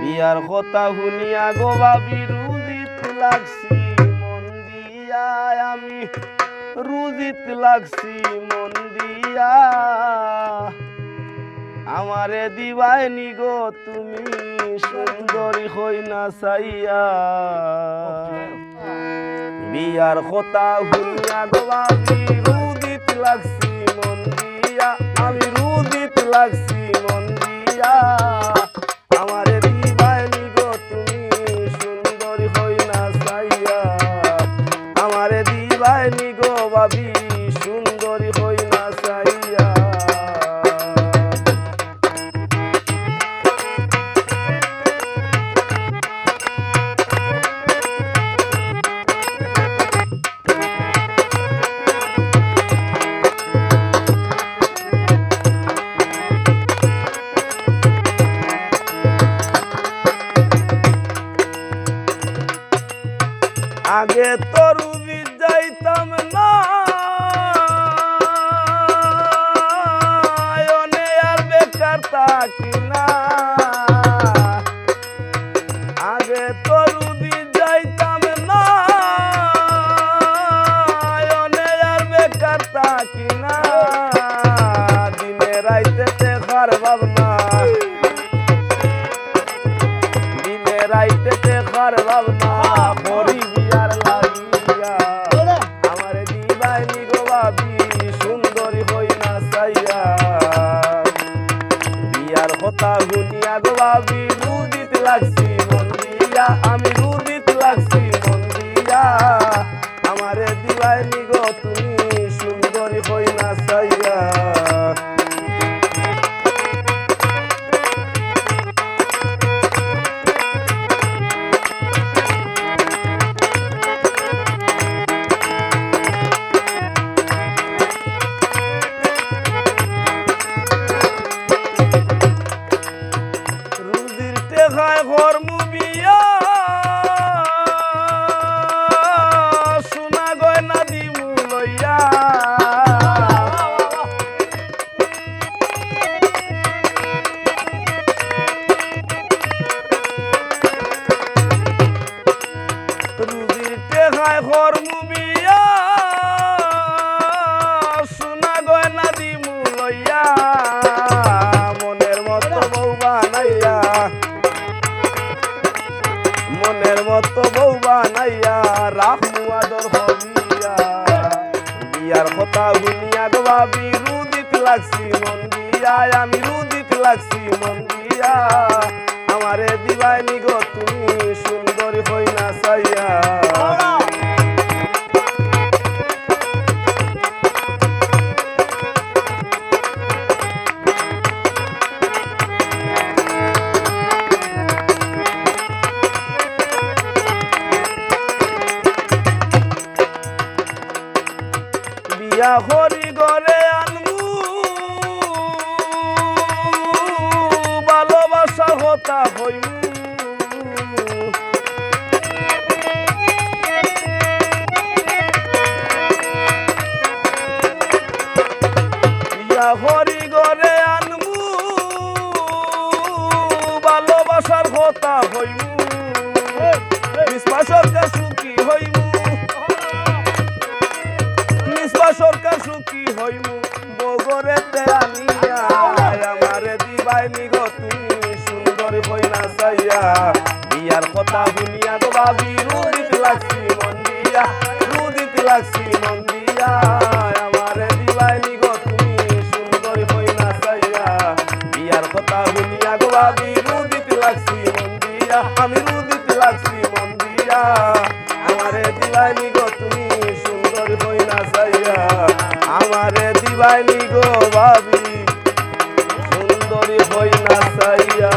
বিয়ার কথা শুনিয়া গো ভাবি রুজিত লাগছি মন দিয়া আমি রুজিত লাগছি মন দিয়া আমারে দিবাইনি গো তুমি সুন্দরী হই না চাইয়া বিয়ার কথা শুনিয়া গো ভাবি রুজিত লাগছি মন দিয়া আমি রুজিত লাগছি মন দিয়া আমারে দিবাইনি গো তুমি সুন্দরী হই না চাইয়া আমারে দিবাইনি গো ভাবি সুন্দরী হই না চাইয়া আগে তো রুবি যাইতাম না অনে আর বেকার থাকি না আগে তো রুবি যাইতাম না অনে আর বেকার থাকি না দিনে রাইতে দেখার ভাবনা দিনে রাইতে দেখার ভাবনা করি কথা শুনিয়া গো ভাবি রুজিত লাগছি মন দিয়া আমি রুজিত লাগছি মন দিয়া আমারে দিবাইনি গো তুমি সুন্দরী হই না চাইয়া খায় ঘর মুবিয়া সোনা গয়না দিমু লইয়া রুজির টেকায় ঘর মুবিয়া সোনা গয়না দিমু লইয়া মনের মতো বউ বানাইয়া মনের মতো বউ বানাইয়া রাখমু আদর হইয়া বিয়ার কথা শুনিয়া গো ভাবি রুজিত লাগছি মন দিয়া আমি রুজিত লাগছি মন দিয়া আমারে দিবাইনি গো তুমি সুন্দরী হই না চাইয়া বিয়া হরি গরে আনমু ভালোবাসা হতা হইমু বিয়া হরি গরে আনমু ভালোবাসার হতা হইমু বিশ্বাসের সুখী হইমু সরকার সুখী হইমু বগরেতে আনিয়া আমারে দিবাইনি গো তুমি সুন্দরী হই না চাইয়া বিয়ার কথা শুনিয়া গো ভাবি রুজিত লাগছি মন দিয়া রুজিত লাগছি মন দিয়া আমারে দিবাইনি গো তুমি সুন্দরী হই না চাইয়া বিয়ার কথা শুনিয়া গো ভাবি রুজিত লাগছি মন দিয়া আমি রুজিত লাগছি মন দিয়া আমারে দিবাইনি গো তুমি সুন্দরী হই না চাইয়া আমারে দিবাইনি গো ভাবি সুন্দরী হই না চাইয়া।